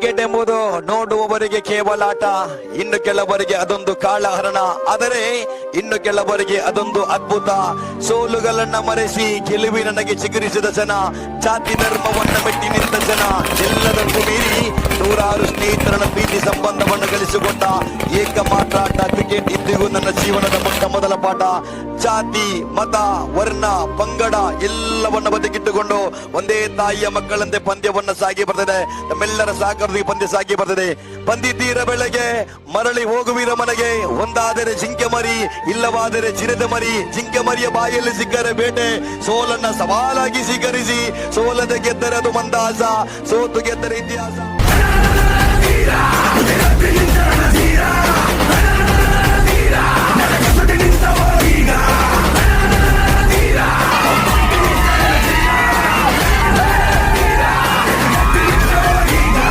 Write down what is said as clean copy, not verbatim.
Cricket ಎಂಬುದು ನೋಡುವವರಿಗೆ ಕೇವಲ ಆಟ, ಇನ್ನು ಕೆಲವರಿಗೆ ಅದೊಂದು ಕಾಳಹರಣ, ಆದರೆ ಇನ್ನು ಕೆಲವರಿಗೆ ಅದೊಂದು ಅದ್ಭುತ. ಸೋಲುಗಳನ್ನ ಮರೆಸಿ ಗೆಲುವಿನ ನನಗೆ ಚಿಗುರಿಸಿದ ಜನ, ಜಾತಿ ಧರ್ಮವನ್ನ ಮೆಟ್ಟಿ ನಿಂತ ಜನ, ಎಲ್ಲದಕ್ಕೂ ಮೀರಿ ನೂರಾರು ಸ್ನೇಹಿತರನ್ನ ಪ್ರೀತಿ ಸಂಬಂಧವನ್ನು ಗಳಿಸಿಕೊಂಡ ಏಕಮಾತ್ರ ಆಟ ಕ್ರಿಕೆಟ್. ಇಂದಿಗೂ ನನ್ನ ಜೀವನದ ಮೊದಲ ಪಾಠ. ಜಾತಿ, ಮತ, ವರ್ಣ, ಪಂಗಡ ಎಲ್ಲವನ್ನ ಬದಿಗಿಟ್ಟುಕೊಂಡು ಒಂದೇ ತಾಯಿಯ ಮಕ್ಕಳಂತೆ ಪಂದ್ಯವನ್ನ ಸಾಗಿ ಬರ್ತದೆ. ನಮ್ಮೆಲ್ಲರ ಸಹಕಾರದಲ್ಲಿ ಪಂದ್ಯ ಸಾಗಿ ಬರ್ತದೆ. ಬಂದಿದ್ದೀರ ಬೆಳಗ್ಗೆ, ಮರಳಿ ಹೋಗುವಿರ ಮನೆಗೆ. ಒಂದಾದರೆ ಜಿಂಕೆ ಮರಿ, ಇಲ್ಲವಾದರೆ ಚಿರತೆ ಮರಿ. ಜಿಂಕೆ ಮರಿಯ ಬಾಯಲ್ಲಿ ಸಿಕ್ಕರೆ ಬೇಟೆ, ಸೋಲನ್ನ ಸವಾಲಾಗಿ ಸ್ವೀಕರಿಸಿ. ಸೋಲದೆ ಗೆದ್ದರೆ ಅದು ಮಂದಹಾಸ, ಸೋತು ಗೆದ್ದರೆ ಇತಿಹಾಸ.